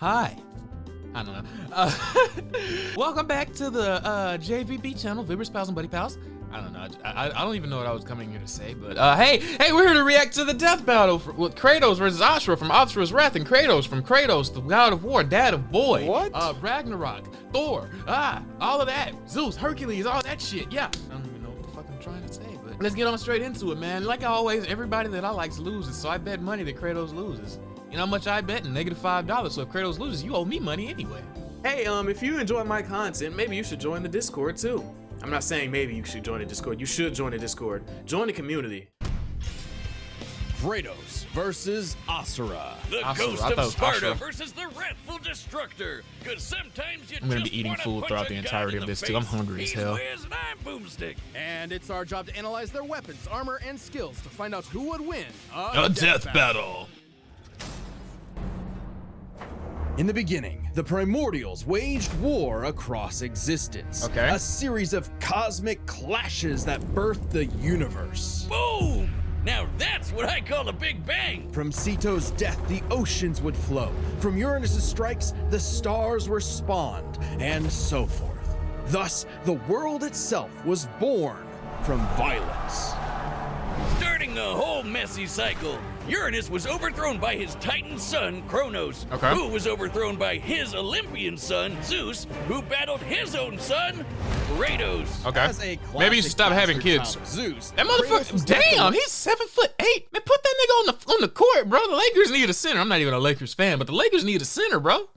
Hi. I don't know. Welcome back to the JVB channel, Vibber Pals and Buddy Pals. I don't know. I don't even know what I was coming here to say, but hey, we're here to react to the death battle with Kratos versus Asura from Asura's Wrath, and Kratos from Kratos, the God of War, Dad of Boy. What? Ragnarok, Thor, all of that. Zeus, Hercules, all that shit. Yeah. I don't even know what the fuck I'm trying to say, but let's get on straight into it, man. Like always, everybody that I like loses, so I bet money that Kratos loses. You know how much I bet? -$5. So if Kratos loses, you owe me money anyway. Hey, if you enjoy my content, maybe you should join the Discord too. I'm not saying maybe you should join the Discord. You should join the Discord. Join the community. Kratos versus Asura. The Ghost of Sparta versus the Wrathful Destructor. Because sometimes you I'm gonna be eating food throughout the entirety of this too. I'm hungry as hell. And it's our job to analyze their weapons, armor, and skills to find out who would win A death battle. In the beginning, the Primordials waged war across existence. Okay. A series of cosmic clashes that birthed the universe. Boom! Now that's what I call a big bang. From Ceto's death, the oceans would flow. From Uranus's strikes, the stars were spawned, and so forth. Thus, the world itself was born from violence. Starting a whole messy cycle. Uranus was overthrown by his Titan son, Kronos, Okay. who was overthrown by his Olympian son, Zeus, who battled his own son, Kratos. Okay. As a Maybe you should stop having classic kids. child of Zeus, That Kratos motherfucker, was damn, he's 7'8". Man, put that nigga on the court, bro. The Lakers need a center. I'm not even a Lakers fan, but the Lakers need a center, bro.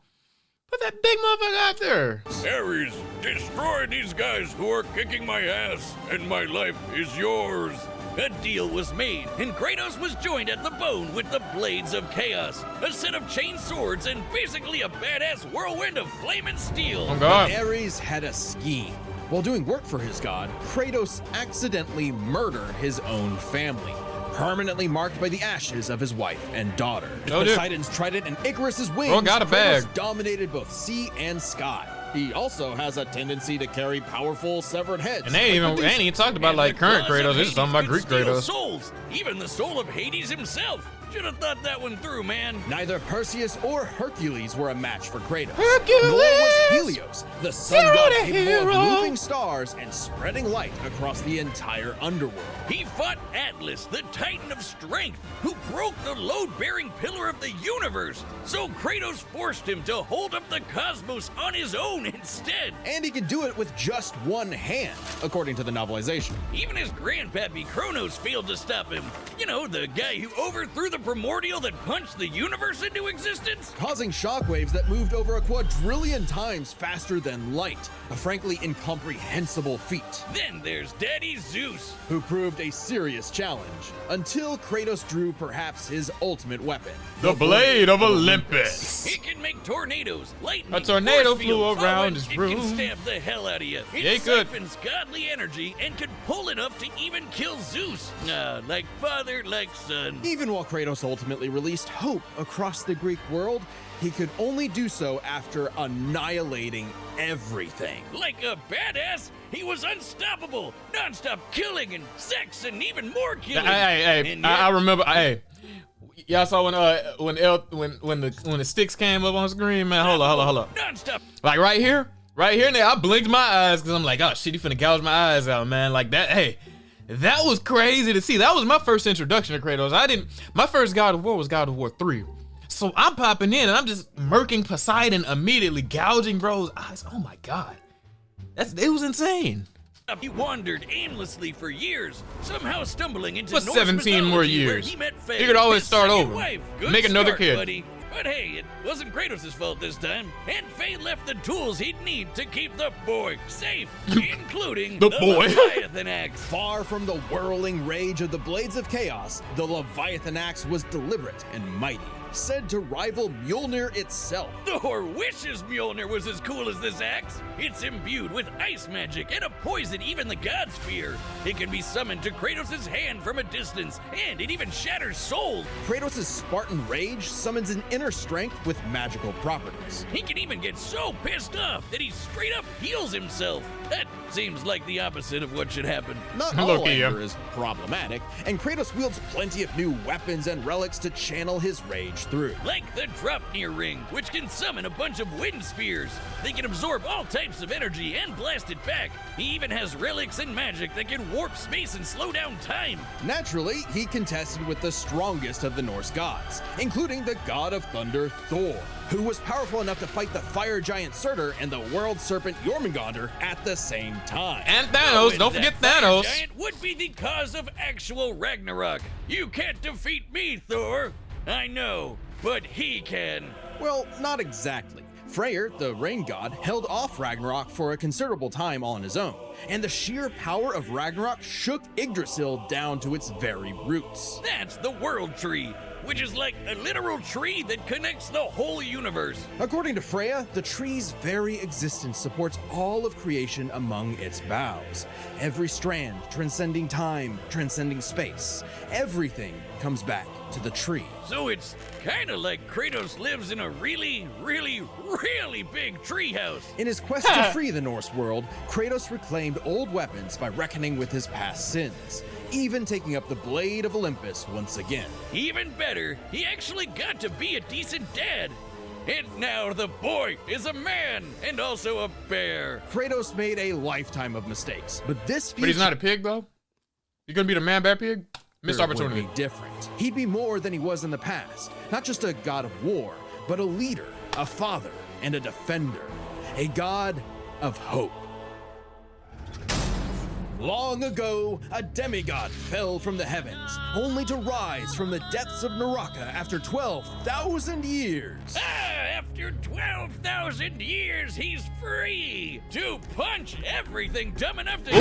Put that big motherfucker out there. Ares, destroy these guys who are kicking my ass, and my life is yours. A deal was made, and Kratos was joined at the bone with the Blades of Chaos, a set of chain swords, and basically a badass whirlwind of flame and steel. Oh God. Ares had a scheme. While doing work for his god, Kratos accidentally murdered his own family, permanently marked by the ashes of his wife and daughter. Oh, dude. Poseidon's trident and Icarus's wings, Oh, got a bag. Kratos dominated both sea and sky. He also has a tendency to carry powerful severed heads. And they ain't even talked about And like the current claws of Kratos. This is Hades talking about could Greek steal Kratos. souls, even the soul of Hades himself. Should have thought that one through, man. Neither Perseus or Hercules were a match for Kratos. Hercules! Nor was Helios, the sun god Zero to capable hero! of moving stars and spreading light across the entire underworld. He fought Atlas, the Titan of Strength, who broke the load-bearing pillar of the universe. So Kratos forced him to hold up the cosmos on his own instead. And he could do it with just one hand, according to the novelization. Even his grandpappy Kronos failed to stop him. You know, the guy who overthrew the primordial that punched the universe into existence? Causing shockwaves that moved over a quadrillion times faster than light, a frankly incomprehensible feat, Then there's Daddy Zeus. who proved a serious challenge, until Kratos drew perhaps his ultimate weapon. The Blade of Olympus. It can make tornadoes, lightning, A tornado force flew fields, around and his it room. can stab the hell out of you. It Yeah, it could. siphons godly energy and can pull enough to even kill Zeus. Like father, like son. Even while Kratos ultimately released hope across the Greek world, he could only do so after annihilating everything. Like a badass, he was unstoppable, non-stop killing and sex and even more killing. Hey, And I yet- remember. Hey, y'all saw when the sticks came up on screen, man. Hold up. Non-stop. Like right here, now I blinked my eyes because I'm like, oh shit, he finna gouge my eyes out, man. Like that. Hey, that was crazy to see. That was my first introduction to Kratos. My first God of War was God of War 3. So I'm popping in and I'm just murking Poseidon immediately, gouging bro's eyes. Oh my God, it was insane. He wandered aimlessly for years, somehow stumbling into What's Norse 17 more mythology, where years? he met Faye, You could always his start second over. wife. Good Make another start, kid. buddy. But hey, it wasn't Kratos' fault this time, and Faye left the tools he'd need to keep the boy safe, including The boy. Leviathan axe. Far from the whirling rage of the Blades of Chaos, the Leviathan axe was deliberate and mighty, said to rival Mjolnir itself. Thor wishes Mjolnir was as cool as this axe. It's imbued with ice magic and a poison even the gods fear. It can be summoned to Kratos' hand from a distance, and it even shatters souls. Kratos' Spartan rage summons an inner strength with magical properties. He can even get so pissed off that he straight up heals himself. That seems like the opposite of what should happen. Not all Low-key, yeah. anger is problematic, and Kratos wields plenty of new weapons and relics to channel his rage smash through. Like the Dropnir Ring, which can summon a bunch of wind spears. They can absorb all types of energy and blast it back. He even has relics and magic that can warp space and slow down time. Naturally, he contested with the strongest of the Norse gods, including the god of thunder Thor, who was powerful enough to fight the fire giant Surtur and the world serpent Jormungandr at the same time. And Thanos, don't forget Thanos. Giant would be the cause of actual Ragnarok. You can't defeat me, Thor. I know, but he can. Well, not exactly. Freyr, the rain god, held off Ragnarok for a considerable time on his own, and the sheer power of Ragnarok shook Yggdrasil down to its very roots. That's the World Tree, which is like a literal tree that connects the whole universe. According to Freya, the tree's very existence supports all of creation among its boughs. Every strand transcending time, transcending space. Everything comes back to the tree. So it's kind of like Kratos lives in a really, really, really big treehouse. In his quest to free the Norse world, Kratos reclaimed old weapons by reckoning with his past sins, even taking up the Blade of Olympus once again. Even better, he actually got to be a decent dad. And now the boy is a man and also a bear. Kratos made a lifetime of mistakes, but this future But he's not a pig, though? You gonna be the man bear pig? Missed would opportunity. be different. He'd be more than he was in the past. Not just a god of war, but a leader, a father, and a defender. A god of hope. Long ago, a demigod fell from the heavens, only to rise from the depths of Naraka after 12,000 years. After 12,000 years, he's free to punch everything dumb enough to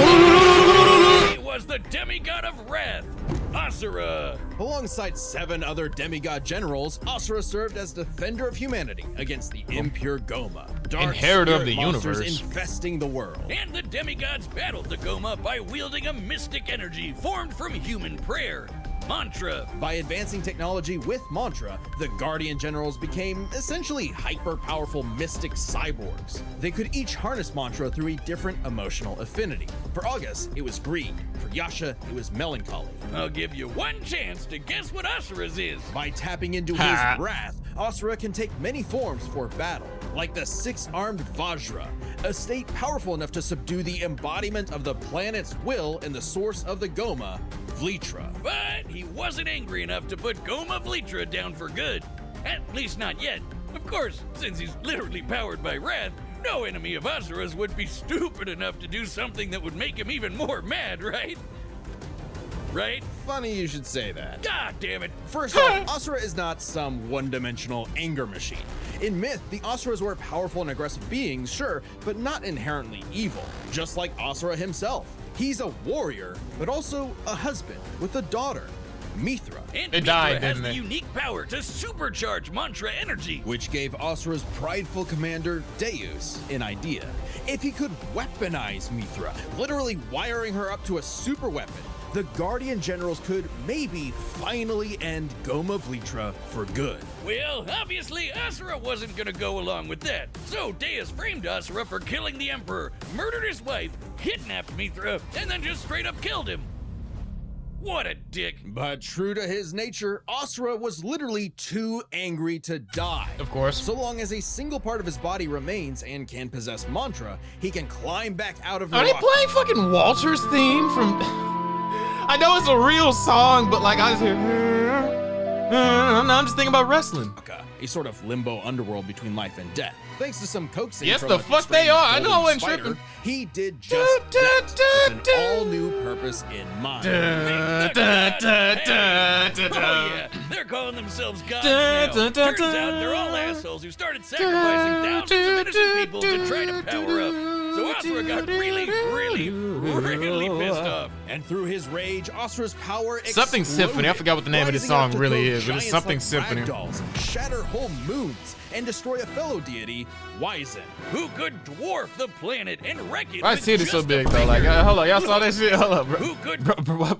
He was the demigod of wrath, Asura. Alongside 7 other demigod generals, Asura served as defender of humanity against the impure Goma, dark Inheritor of spirit the monsters universe. infesting the world. And the demigods battled the Goma by wielding a mystic energy formed from human prayer, mantra. By advancing technology with mantra, the Guardian Generals became essentially hyper-powerful mystic cyborgs. They could each harness mantra through a different emotional affinity. For August, it was greed. For Yasha, it was melancholy. I'll give you one chance to guess what Asura's is. By tapping into Ha. his wrath, Asura can take many forms for battle, like the 6-armed Vajra, a state powerful enough to subdue the embodiment of the planet's will and the source of the Goma, Vlitra. But he wasn't angry enough to put Goma Vlitra down for good. At least not yet. Of course, since he's literally powered by wrath, no enemy of Asura's would be stupid enough to do something that would make him even more mad, right? Right? Funny you should say that. God damn it. First off, Asura is not some one-dimensional anger machine. In myth, the Asuras were powerful and aggressive beings, sure, but not inherently evil, just like Asura himself. He's a warrior, but also a husband with a daughter, Mithra, And They Mithra died, has didn't the they? unique power to supercharge mantra energy. which gave Asura's prideful commander, Deus, an idea. If he could weaponize Mithra, literally wiring her up to a super weapon, the Guardian Generals could maybe finally end Goma Vlitra for good. Well, obviously, Asura wasn't gonna go along with that. So Deus framed Asura for killing the Emperor, murdered his wife, kidnapped Mithra, and then just straight up killed him. What a dick. But true to his nature, Asura was literally too angry to die. Of course. So long as a single part of his body remains and can possess mantra, he can climb back out of Are they Naraka. playing fucking Walter's theme from... I know it's a real song, but like I just hear... I'm just thinking about wrestling. A sort of limbo underworld between life and death. Thanks to some coaxing Yes, from the a fuck they constrained are. I know I golden wasn't spider, tripping. he did just that with an all-new purpose in mind. Da, da, da, da, da, Oh da. yeah, they're calling themselves gods Da, now. da, da, Turns out they're all assholes who started sacrificing thousands of innocent people to try to power up. So Asura got really pissed off. And through his rage, Asura's power Something exploded, Symphony. I forgot what the name of this rising up song to really throw is, but it's giants something like Symphony. ragdolls, shatter whole moons, and destroy a fellow deity, Wyzen. Who could dwarf the planet and wreck it? I with see it is so just a big though. Like, finger? hold on, y'all saw that shit? Hold up, bro. Who could Bro.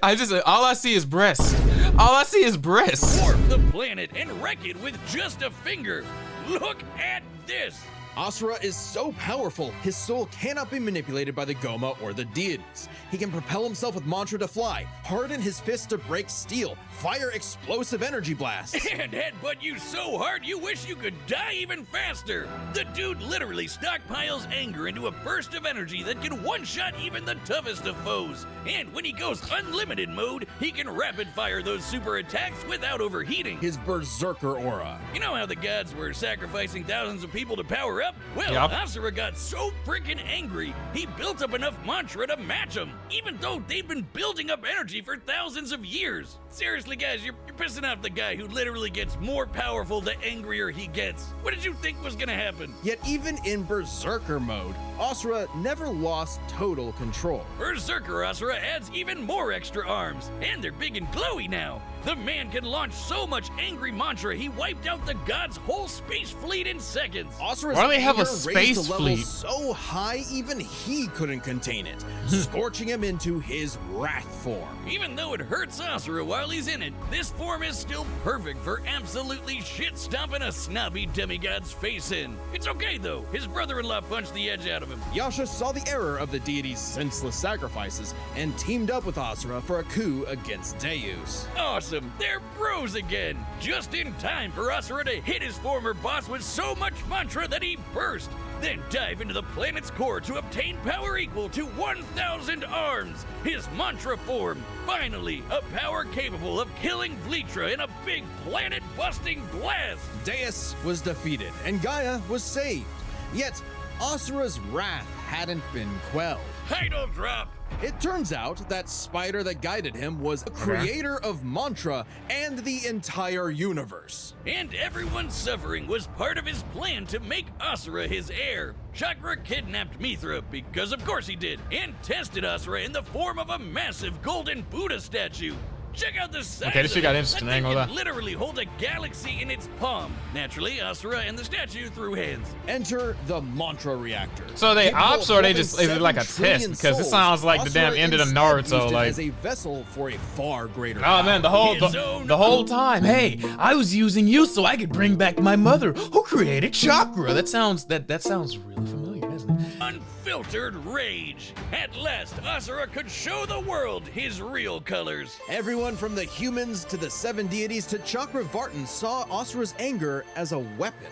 I just, all I see is breasts. All I see is breasts. dwarf the planet and wreck it with just a finger? Look at this. Asura is so powerful, his soul cannot be manipulated by the Goma or the deities. He can propel himself with mantra to fly, harden his fists to break steel, fire explosive energy blasts. And headbutt you so hard you wish you could die even faster. The dude literally stockpiles anger into a burst of energy that can one-shot even the toughest of foes. And when he goes unlimited mode, he can rapid fire those super attacks without overheating. His berserker aura. You know how the gods were sacrificing thousands of people to power up? Well, Yup. Asura got so freaking angry, he built up enough mantra to match them, even though they've been building up energy for thousands of years. Seriously, guys, you're pissing off the guy who literally gets more powerful the angrier he gets. What did you think was gonna happen? Yet even in berserker mode, Asura never lost total control. Berserker Asura adds even more extra arms, and they're big and glowy now. The man can launch so much angry mantra, he wiped out the god's whole space fleet in seconds. Asura's Why do they have a anger raised space the level fleet? so high even he couldn't contain it, scorching him into his wrath form. Even though it hurts Asura while he's in it, this form is still perfect for absolutely shit-stomping a snobby demigod's face in. It's okay though, his brother-in-law punched the edge out of him. Yasha saw the error of the deity's senseless sacrifices and teamed up with Asura for a coup against Deus. Awesome, they're bros again! Just in time for Asura to hit his former boss with so much mantra that he burst, then dive into the planet's core to obtain power equal to 1,000 arms! His mantra form, finally, a power capable of killing Vlitra in a big planet-busting blast! Deus was defeated and Gaia was saved. Yet, Asura's wrath hadn't been quelled. Title drop! It turns out that spider that guided him was a creator of mantra and the entire universe. And everyone's suffering was part of his plan to make Asura his heir. Chakra kidnapped Mithra, because of course he did, and tested Asura in the form of a massive golden Buddha statue. Check out the size Okay, this shit of got it. interesting, That I ain't thing gonna can lie. literally hold a galaxy in its palm. Naturally, Asura and the statue threw hands. Enter the mantra reactor. So they Capable ops or of they holding just is it like a 7 trillion test? Because it souls, sounds like the damn Asura end of the instead Naruto. used it Like, as a vessel for a far greater oh man, the whole His own the whole time. Hey, I was using you so I could bring back my mother, who created chakra. That sounds really familiar, doesn't it? Unfiltered rage. At last, Asura could show the world his real colors. Everyone from the humans to the 7 deities to Chakravartin saw Asura's anger as a weapon,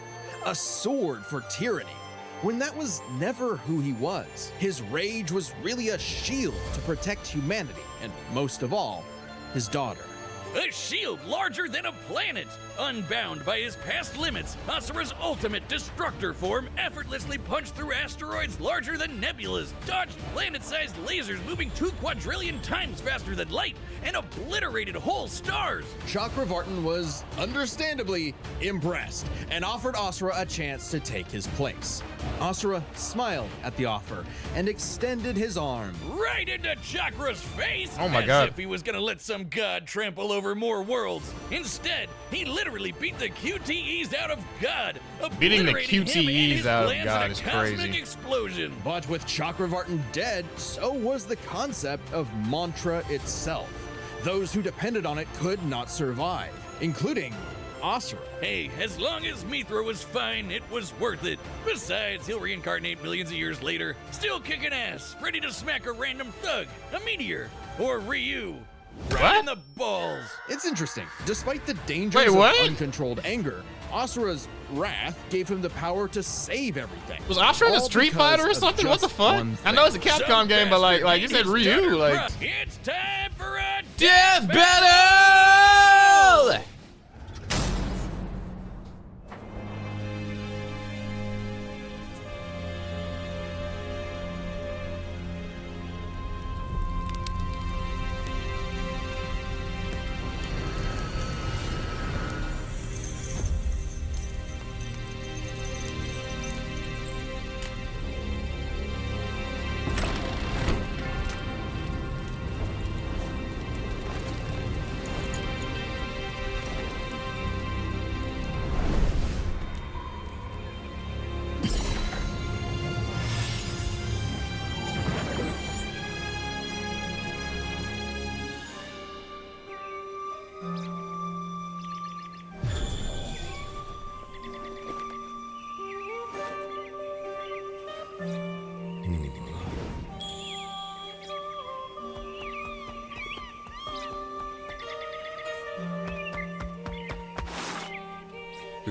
a sword for tyranny, when that was never who he was. His rage was really a shield to protect humanity, and most of all, his daughter. A shield larger than a planet! Unbound by his past limits, Asura's ultimate destructor form effortlessly punched through asteroids larger than nebulas, dodged planet-sized lasers moving 2 quadrillion times faster than light, and obliterated whole stars! Chakravartin was, understandably, impressed and offered Asura a chance to take his place. Asura smiled at the offer and extended his arm. Right into Chakra's face! Oh my as God. if he was gonna let some god trample over more worlds. Instead, he literally beat the QTEs out of God, Beating the obliterating him and QTEs his out of plans God in a is cosmic crazy. explosion. But with Chakravartin dead, so was the concept of mantra itself. Those who depended on it could not survive, including Asura. Hey, as long as Mithra was fine, it was worth it. Besides, he'll reincarnate millions of years later, still kicking ass, ready to smack a random thug, a meteor, or Ryu. Right What? in the balls. It's interesting. Despite the dangers Wait, of what? uncontrolled anger, Asura's wrath gave him the power to save everything. Was Asura in a All Street because Fighter or of something? What the just fuck? one I know it's a thing. Capcom Some game, but like bastard you said, made his Ryu, daughter like cry. It's time for a death battle.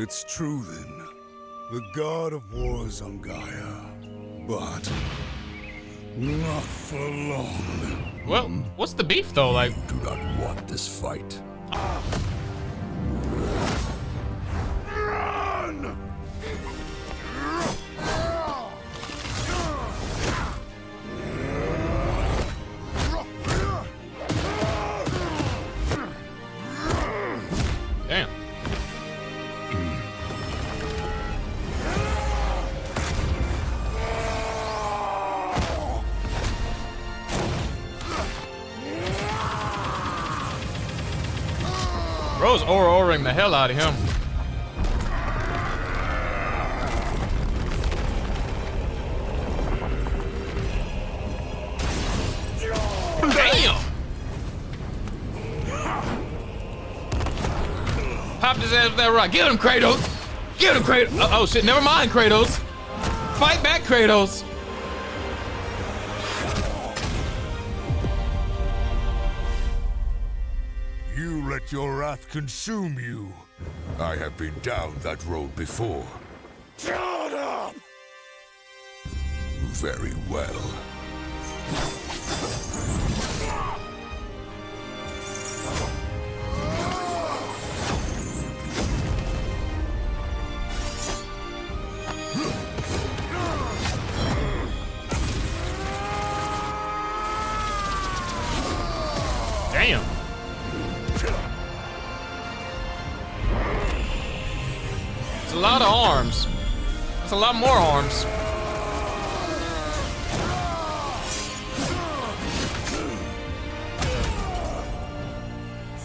It's true then. The god of war is on Gaia. But not for long. Well, what's the beef though? Like, Do not want this fight. Run! damn. Bro's aura-ing the hell out of him. Damn! Popped his ass with that rock. Get him, Kratos! Get him, Kratos! Oh shit, never mind, Kratos. Fight back, Kratos. You let your wrath consume you. I have been down that road before. Shut up! Very well. Damn. It's a lot of arms. It's a lot more arms.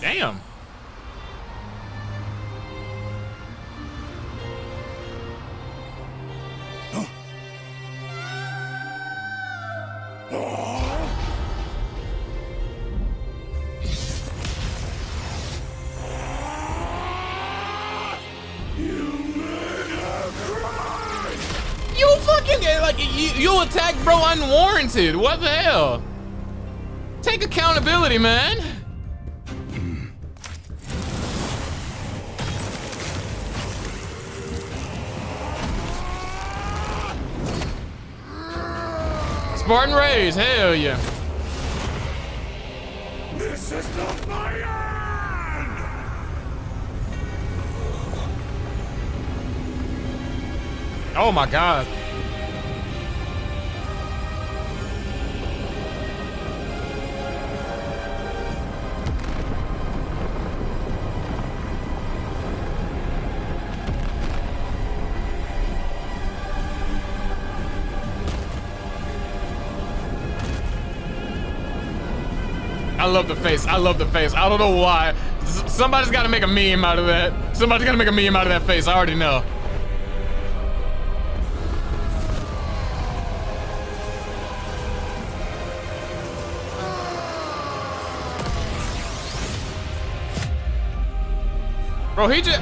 Damn. You fucking like you attack bro unwarranted. What the hell? Take accountability, man. Spartan raise, hell yeah. This is not my end! Oh my god. I love the face. I love the face. I don't know why. Somebody's got to make a meme out of that. Somebody's got to make a meme out of that face. I already know. Bro, he just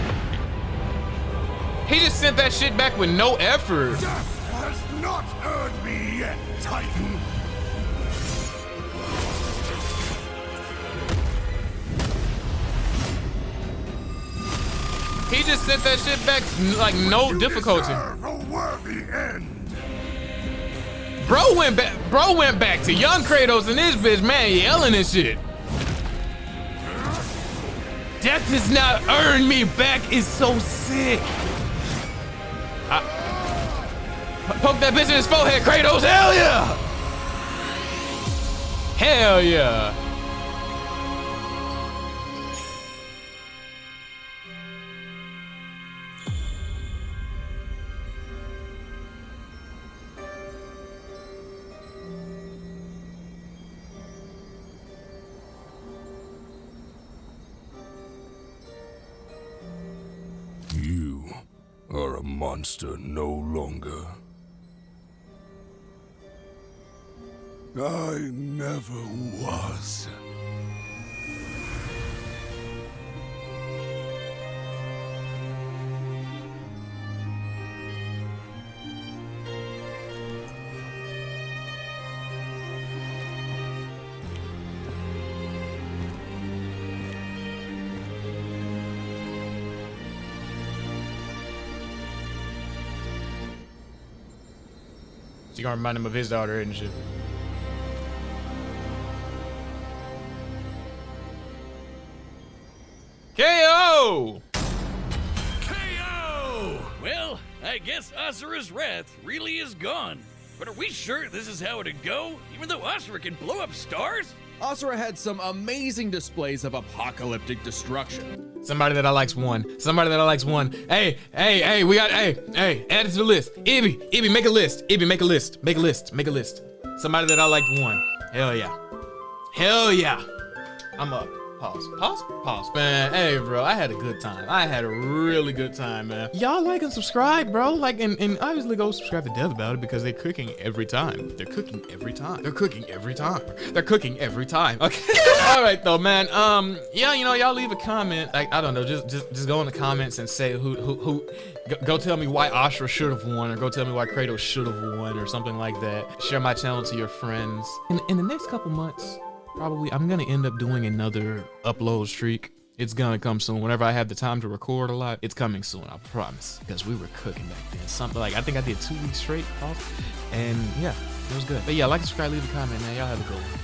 sent that shit back with no effort. Death has not earned me yet, Titan. He just sent that shit back like no difficulty. Deserve a worthy end. Bro went back to young Kratos and this bitch, man, yelling and shit. Death does not earn me back is so sick. Poke that bitch in his forehead, Kratos, hell yeah! Hell yeah. You are a monster no longer. I never was. So you're gonna remind him of his daughter and shit. KO! KO! Well, I guess Asura's wrath really is gone. But are we sure this is how it'd go? Even though Asura can blow up stars? Asura had some amazing displays of apocalyptic destruction. Somebody that I likes won. Somebody that I likes won. Hey, we got, add it to the list. Ibby, make a list. Ibby, make a list. Make a list. Somebody that I liked won. Hell yeah. I'm up. Pause. Man, hey, bro, I had a good time. I had a really good time, man. Y'all like and subscribe, bro. Like, and obviously go subscribe to Death About It because they're cooking every time. Okay. All right, though, man. Yeah, y'all leave a comment. Like, I don't know, just go in the comments and say who. Go tell me why Asura should have won, or go tell me why Kratos should have won, or something like that. Share my channel to your friends. In the next couple months, probably I'm gonna end up doing another upload streak. It's gonna come soon. Whenever I have the time to record a lot, it's coming soon, I promise. Because we were cooking back then. Something like, I think I did 2 weeks straight off. And yeah, it was good. But yeah, like, subscribe, leave a comment, man. Y'all have a good one.